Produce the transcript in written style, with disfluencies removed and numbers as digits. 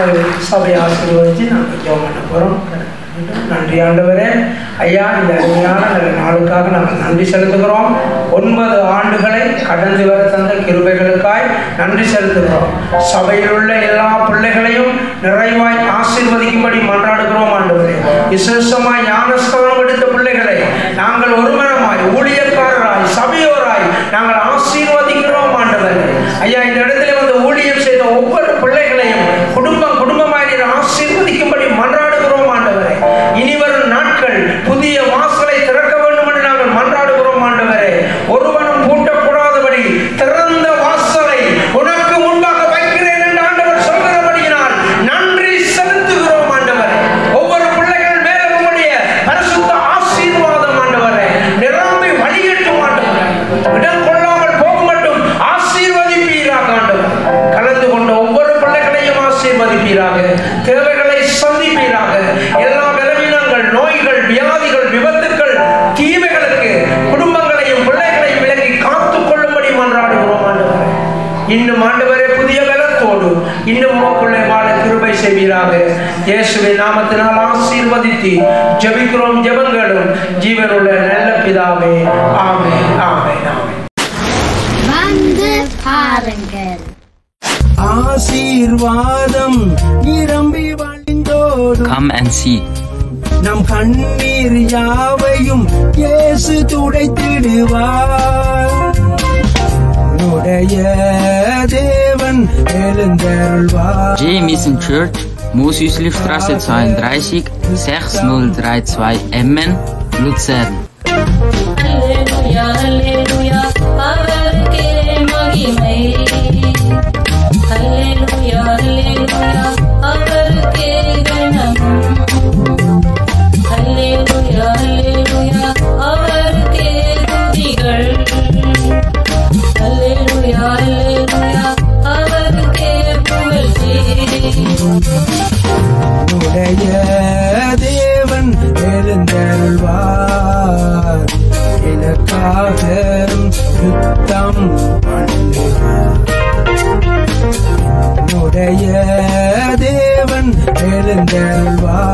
நாங்கள் சபை ஆசீர்வதித்து நாங்கள் ஜெபம் பண்ண போகிறோம். நன்றி ஆண்டவரே. ஐயா, இந்த அருமையான நாளுக்காக நாங்கள் நன்றி செலுத்துகிறோம். 9 ஆண்டுகளை கடந்து வர தந்த கிருபைகளுக்காய் நன்றி செலுத்துகிறோம். சபையில் உள்ள எல்லா பிள்ளைகளையும் நிறைவாய் ஆசீர்வதிக்கும்படி மன்றாடுகிறோம் ஆண்டவரே. விசேஷமாய் ஞானஸ்தானம் எடுத்த பிள்ளைகளை நாங்கள் ஒருமனமாய் ஊழியக்காரராய் சபையோராய் நாங்கள் ஆசீர்வதிக்கிறோம் ஆண்டவரே. ஐயா, இந்த இடத்துல வந்து ஊழியம் செய்த ஒவ்வொரு பிள்ளைகளையும் குடும்பமாய் ஆசீர்வதிக்கும்படி மன்றாடுகிறோம் ஆண்டவரே. இனிவரும் நாட்கள் புதிய வாசலை திறக்க வேண்டும் என்று நாங்கள் மன்றாடுகிறோம் ஆண்டவரே. ஒருவனும் பூட்டக்கூடாதபடி திறந்த வாசலை உனக்கு முன்பாக வைக்கிறேன் என்று ஆண்டவர் சொல்கிறபடியினால் நன்றி செலுத்துகிறோம் ஆண்டவரே. ஒவ்வொரு பிள்ளைகள் மேல உங்களுடைய பரிசுத்த ஆசீர்வாதம் ஆண்டவரே நிரம்பி வழியட்டும் ஆண்டவரே. இடம் கொள்ளாமல் போக மட்டும் ஆசீர்வதிப்பீராக ஆண்டவர். கலந்து கொண்ட ஒவ்வொரு பிள்ளைகளையும் ஆசீர்வதிப்பீராக. தேவைகளை சந்திப்பீராக. எல்லா பலவீனங்கள், நோய்கள், வியாதிகள், விபத்துக்கள், தீமைகளுக்கு குடும்பங்களையும் பிள்ளைகளையும் விலக்கி காத்துக் கொள்ளும்படி மன்றாடுகிறோம் ஆண்டவரே. இன்னும் ஆண்டவரே புதிய பலத்தோடு இன்னும் உமக்குள்ளே வாழ கிருபை செய்வீராக. இயேசுவின் நாமத்தினால் ஆசீர்வதித்து ஜெபிக்கிறோம். ஜெபங்களும் ஜீவனுள்ள நல்ல பிதாவே. ஆமென், ஆமென், ஆமென். வந்து பாருங்கள். ஆசீர்வாதம் நிரம்பி வழிந்தோடும். Come and see. நம் கண்ணீர் யாவையும் இயேசு துடைத்திடுவார். உடைய தேவன் எழுந்தருள்வார். J. Mission Church, Mosüslistraße 32, 6032 Emmen, Luzern. Halleluja, Halleluja, அவருக்கே மகிமை. Halleluja, Halleluja, அவருக்கே கனம். Halleluja, Halleluja, அவருக்கே துதிகள். Halleluja, Halleluja, அவருக்கே புகழ்ச்சி. உடைய தேவன் எழுந்தருள்வார். எனக்காக யுத்தம் பண்ணுவார். உடைய தேவன் எழுந்தருள்வார்.